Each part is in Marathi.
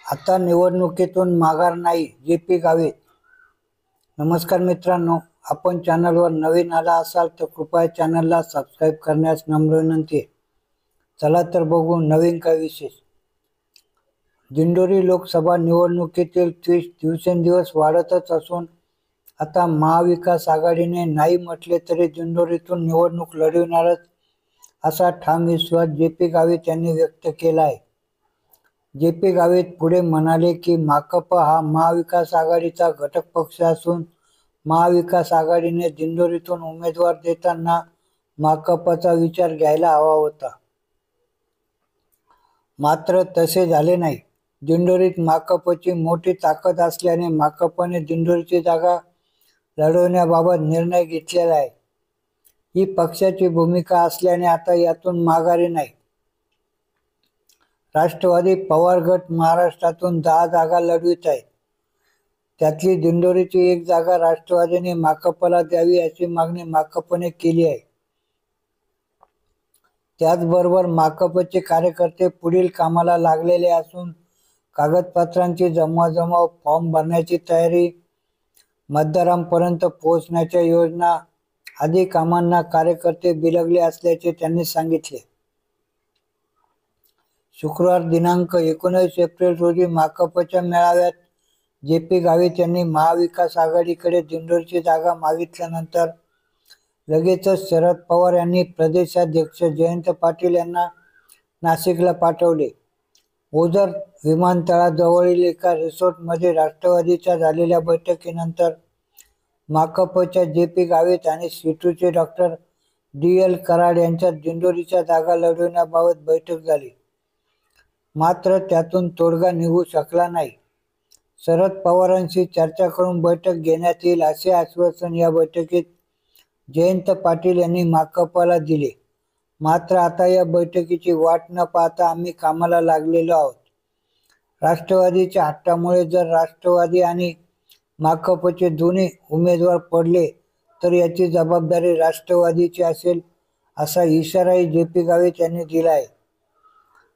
आता निवडणुकीतून माघार नाही, जे.पी. गावित. नमस्कार मित्रांनो, आपण चॅनलवर नवीन आला असाल तर कृपया चॅनलला सबस्क्राईब करण्यास नम्र विनंती आहे. चला तर बघू नवीन काय विशेष. दिंडोरी लोकसभा निवडणुकीतील ट्विस्ट दिवसेंदिवस वाढतच असून आता महाविकास आघाडीने नाही म्हटले तरी दिंडोरीतून निवडणूक लढविणारच असा ठाम विश्वास जे.पी. गावित यांनी व्यक्त केला आहे. जे.पी. गावित पुढे म्हणाले की माकप हा महाविकास आघाडीचा घटक पक्ष असून महाविकास आघाडीने दिंडोरीतून उमेदवार देताना माकपचा विचार घ्यायला हवा होता. मात्र तसे झाले नाही. दिंडोरीत माकपची मोठी ताकद असल्याने माकपने दिंडोरीची जागा लढवण्याबाबत निर्णय घेतलेला आहे. ही पक्षाची भूमिका असल्याने आता यातून माघारी नाही. राष्ट्रवादी पवार गट महाराष्ट्रातून 10 जागा लढवित आहे. त्यातली दिंडोरीची एक जागा राष्ट्रवादीने माकपला द्यावी अशी मागणी माकपने केली आहे. त्याचबरोबर माकपचे कार्यकर्ते पुढील कामाला लागलेले असून कागदपत्रांची जमवाजमव, फॉर्म भरण्याची तयारी, मतदारांपर्यंत पोहोचण्याच्या योजना आदी कामांना कार्यकर्ते बिलगले असल्याचे त्यांनी सांगितले. शुक्रवार दिनांक 19 एप्रिल रोजी माकपच्या मेळाव्यात जे.पी. गावित यांनी महाविकास आघाडीकडे दिंडोरीची जागा मागितल्यानंतर लगेचच शरद पवार यांनी प्रदेशाध्यक्ष जयंत पाटील यांना नाशिकला पाठवले. ओझर विमानतळाजवळील एका रिसॉर्टमध्ये राष्ट्रवादीच्या झालेल्या बैठकीनंतर माकपच्या जे.पी. गावित आणि सीटूचे डॉक्टर डी.एल. कराड यांच्यात दिंडोरीच्या जागा लढवण्याबाबत बैठक झाली. मात्र त्यातून तोडगा निघू शकला नाही. शरद पवारांशी चर्चा करून बैठक घेण्यात येईल असे आश्वासन या बैठकीत जयंत पाटील यांनी माकपला दिले. मात्र आता या बैठकीची वाट न पाहता आम्ही कामाला लागलेलो आहोत. राष्ट्रवादीच्या हट्टामुळे जर राष्ट्रवादी आणि माकपचे दोन्ही उमेदवार पडले तर याची जबाबदारी राष्ट्रवादीची असेल असा इशाराही जे.पी. गावित यांनी दिला आहे.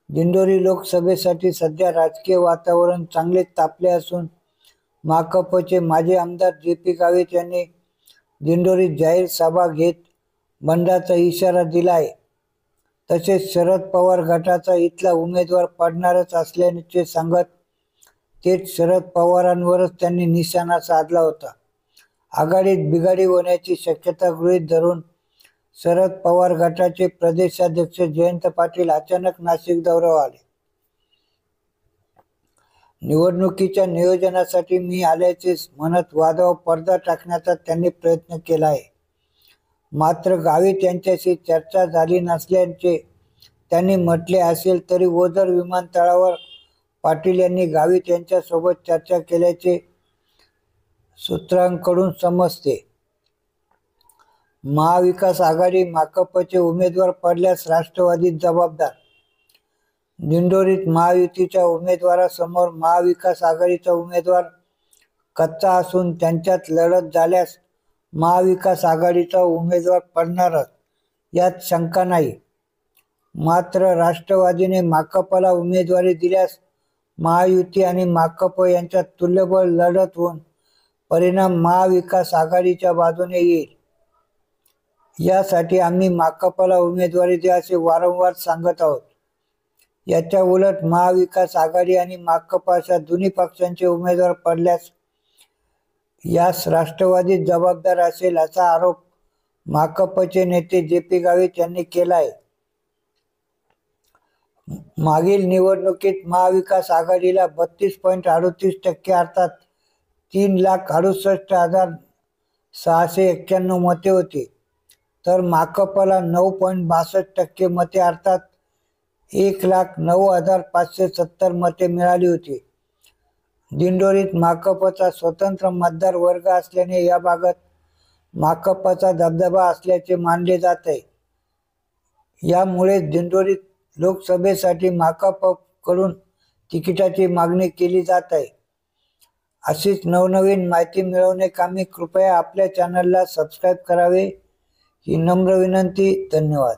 दिंडोरी लोकसभेसाठी सध्या राजकीय वातावरण चांगले तापले असून माकपचे माजी आमदार जे.पी. गावित यांनी दिंडोरीत जाहीर सभा घेत बंडाचा इशारा दिला आहे. तसेच शरद पवार गटाचा इथला उमेदवार पडणारच असल्याचे सांगत थेट शरद पवारांवरच त्यांनी निशाणा साधला होता. आघाडीत बिघाडी होण्याची शक्यता गृहीत धरून शरद पवार गटाचे प्रदेशाध्यक्ष जयंत पाटील अचानक नाशिक दौऱ्यावर आले. निवडणुकीच्या नियोजनासाठी मी आल्याचे म्हणत वादावर पडदा टाकण्याचा त्यांनी प्रयत्न केला आहे. मात्र गावित यांच्याशी चर्चा झाली नसल्याचे त्यांनी म्हटले असेल तरी ओझर विमानतळावर पाटील यांनी गावित यांच्यासोबत चर्चा केल्याचे सूत्रांकडून समजते. महाविकास आघाडी माकपचे उमेदवार पडल्यास राष्ट्रवादी जबाबदार. दिंडोरीत महायुतीच्या उमेदवारासमोर महाविकास आघाडीचा उमेदवार कच्चा असून त्यांच्यात लढत झाल्यास महाविकास आघाडीचा उमेदवार पडणारच यात शंका नाही. मात्र राष्ट्रवादीने माकपला उमेदवारी दिल्यास महायुती आणि माकप यांच्यात तुल्यबळ लढत होऊन परिणाम महाविकास आघाडीच्या बाजूने येईल. यासाठी आम्ही माकपला उमेदवारी द्या असे वारंवार सांगत आहोत. याच्या उलट महाविकास आघाडी आणि माकप अशा दोन्ही पक्षांचे उमेदवार पडल्यास यास राष्ट्रवादी जबाबदार असेल असा आरोप माकपचे नेते जे.पी. गावित यांनी केला आहे. मागील निवडणुकीत महाविकास आघाडीला 32.38% अर्थात 3,68,691 मते होती तर माकपला 9.62% मते अर्थात 1,09,570 मते मिळाली होती. दिंडोरीत माकपचा स्वतंत्र मतदार वर्ग असल्याने या भागात माकपचा दबदबा असल्याचे मानले जात आहे. यामुळे दिंडोरीत लोकसभेसाठी माकपकडून तिकिटाची मागणी केली जात आहे. अशीच नवनवीन माहिती मिळवण्याकामी कृपया आपल्या चॅनलला सबस्क्राईब करावे ही नम्र विनंती. धन्यवाद.